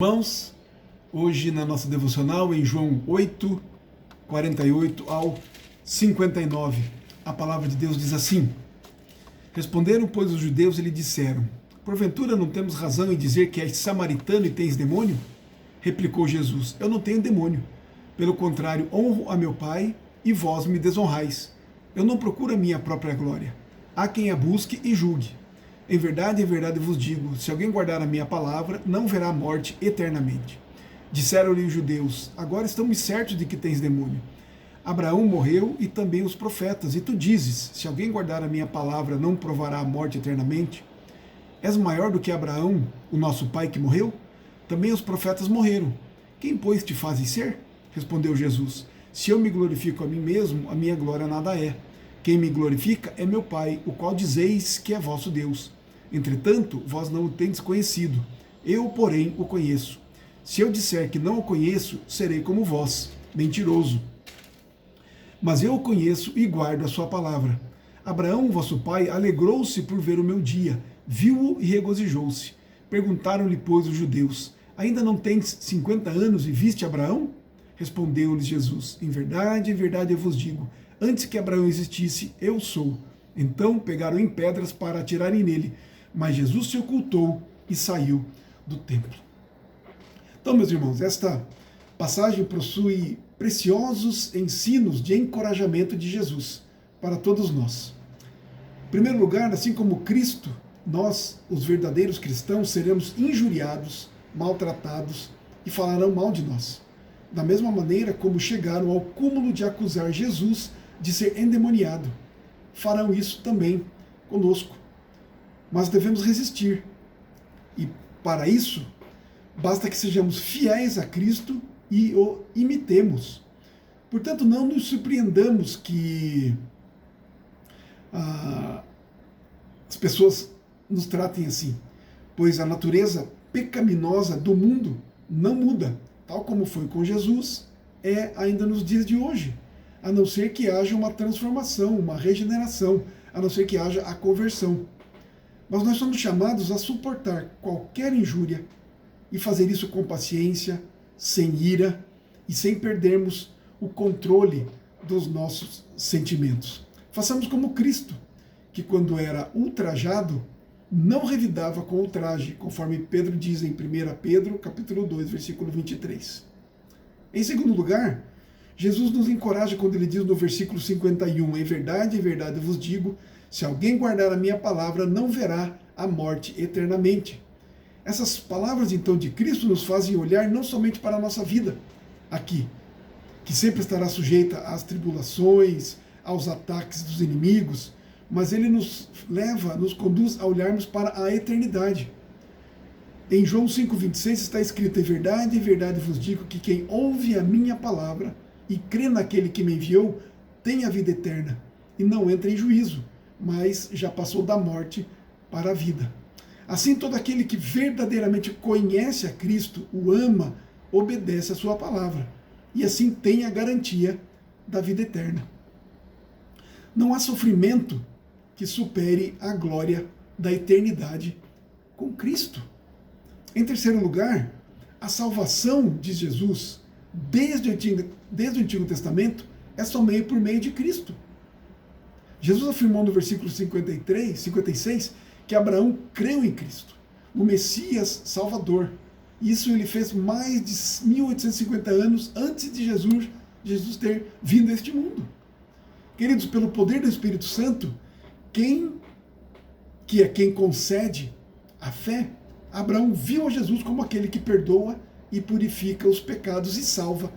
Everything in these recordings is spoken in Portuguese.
Irmãos, hoje na nossa devocional em João 8, 48 ao 59, a palavra de Deus diz assim: Responderam, pois, os judeus e lhe disseram: Porventura não temos razão em dizer que és samaritano e tens demônio? Replicou Jesus: Eu não tenho demônio. Pelo contrário, honro a meu Pai e vós me desonrais. Eu não procuro a minha própria glória. Há quem a busque e julgue. Em verdade vos digo, se alguém guardar a minha palavra, não verá a morte eternamente. Disseram-lhe os judeus: Agora estamos certos de que tens demônio. Abraão morreu e também os profetas, e tu dizes: Se alguém guardar a minha palavra, não provará a morte eternamente? És maior do que Abraão, o nosso pai que morreu? Também os profetas morreram. Quem, pois, te fazes ser? Respondeu Jesus: Se eu me glorifico a mim mesmo, a minha glória nada é. Quem me glorifica é meu Pai, o qual dizeis que é vosso Deus. Entretanto, vós não o tendes conhecido. Eu, porém, o conheço. Se eu disser que não o conheço, serei como vós, mentiroso. Mas eu o conheço e guardo a sua palavra. Abraão, vosso pai, alegrou-se por ver o meu dia, viu-o e regozijou-se. Perguntaram-lhe, pois, os judeus: Ainda não tens 50 anos e viste Abraão? Respondeu-lhes Jesus: Em verdade eu vos digo, antes que Abraão existisse, eu sou. Então pegaram em pedras para atirarem nele, mas Jesus se ocultou e saiu do templo. Então, meus irmãos, esta passagem possui preciosos ensinos de encorajamento de Jesus para todos nós. Em primeiro lugar, assim como Cristo, nós, os verdadeiros cristãos, seremos injuriados, maltratados e falarão mal de nós. Da mesma maneira como chegaram ao cúmulo de acusar Jesus de ser endemoniado, farão isso também conosco. Mas devemos resistir. E para isso, basta que sejamos fiéis a Cristo e o imitemos. Portanto, não nos surpreendamos que as pessoas nos tratem assim, pois a natureza pecaminosa do mundo não muda, tal como foi com Jesus, é ainda nos dias de hoje, a não ser que haja uma transformação, uma regeneração, a não ser que haja a conversão. Mas nós somos chamados a suportar qualquer injúria e fazer isso com paciência, sem ira e sem perdermos o controle dos nossos sentimentos. Façamos como Cristo, que quando era ultrajado, não revidava com ultraje, conforme Pedro diz em 1 Pedro, capítulo 2, versículo 23. Em segundo lugar, Jesus nos encoraja quando ele diz no versículo 51, Em verdade vos digo, se alguém guardar a minha palavra, não verá a morte eternamente. Essas palavras, então, de Cristo nos fazem olhar não somente para a nossa vida aqui, que sempre estará sujeita às tribulações, aos ataques dos inimigos, mas ele nos conduz a olharmos para a eternidade. Em João 5,26 está escrito, Em verdade vos digo que quem ouve a minha palavra e crê naquele que me enviou, tem a vida eterna, e não entra em juízo, mas já passou da morte para a vida. Assim, todo aquele que verdadeiramente conhece a Cristo, o ama, obedece a sua palavra, e assim tem a garantia da vida eterna. Não há sofrimento que supere a glória da eternidade com Cristo. Em terceiro lugar, a salvação de Jesus, desde o Antigo Testamento, é somente por meio de Cristo. Jesus afirmou no versículo 56, que Abraão creu em Cristo, o Messias Salvador. Isso ele fez mais de 1850 anos antes de Jesus ter vindo a este mundo. Queridos, pelo poder do Espírito Santo, quem concede a fé, Abraão viu a Jesus como aquele que perdoa e purifica os pecados e salva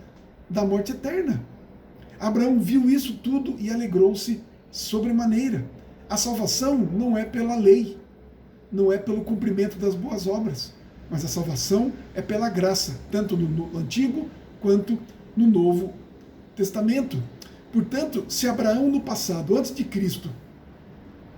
da morte eterna. Abraão viu isso tudo e alegrou-se sobremaneira. A salvação não é pela lei, não é pelo cumprimento das boas obras, mas a salvação é pela graça, tanto no Antigo quanto no Novo Testamento. Portanto, se Abraão no passado, antes de Cristo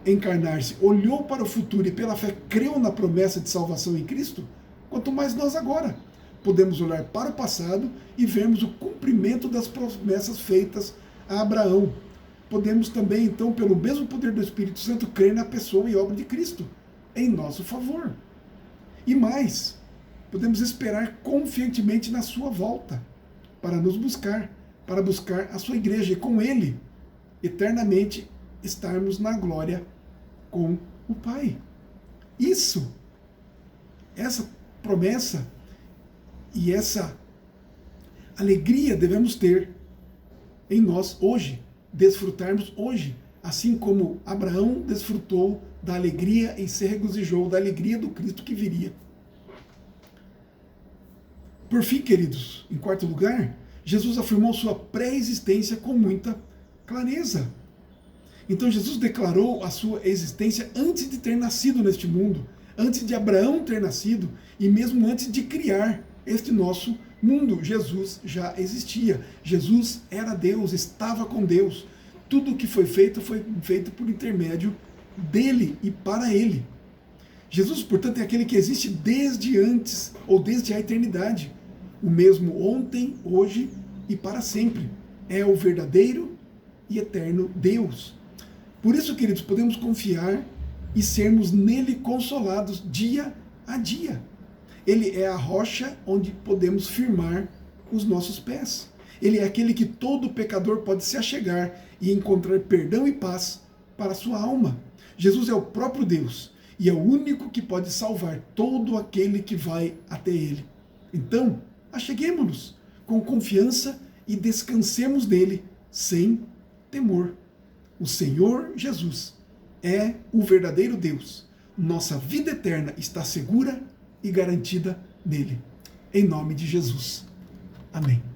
encarnar-se, olhou para o futuro e pela fé creu na promessa de salvação em Cristo, quanto mais nós agora podemos olhar para o passado e vermos o cumprimento das promessas feitas a Abraão. Podemos também, então, pelo mesmo poder do Espírito Santo, crer na pessoa e obra de Cristo, em nosso favor. E mais, podemos esperar confiantemente na sua volta, para nos buscar, para buscar a sua igreja e com ele, eternamente, estarmos na glória com o Pai. Essa promessa e essa alegria devemos ter em nós hoje, desfrutarmos hoje, assim como Abraão desfrutou da alegria e se regozijou da alegria do Cristo que viria. Por fim, queridos, em quarto lugar, Jesus afirmou sua pré-existência com muita clareza. Então Jesus declarou a sua existência antes de ter nascido neste mundo, antes de Abraão ter nascido e mesmo antes de criar este nosso mundo. Jesus já existia. Jesus era Deus, estava com Deus. Tudo o que foi feito por intermédio dele e para ele. Jesus, portanto, é aquele que existe desde antes ou desde a eternidade. O mesmo ontem, hoje e para sempre. É o verdadeiro e eterno Deus. Por isso, queridos, podemos confiar e sermos nele consolados dia a dia. Ele é a rocha onde podemos firmar os nossos pés. Ele é aquele que todo pecador pode se achegar e encontrar perdão e paz para a sua alma. Jesus é o próprio Deus e é o único que pode salvar todo aquele que vai até ele. Então, acheguemo-nos com confiança e descansemos nele sem temor. O Senhor Jesus é o verdadeiro Deus. Nossa vida eterna está segura e garantida nele. Em nome de Jesus. Amém.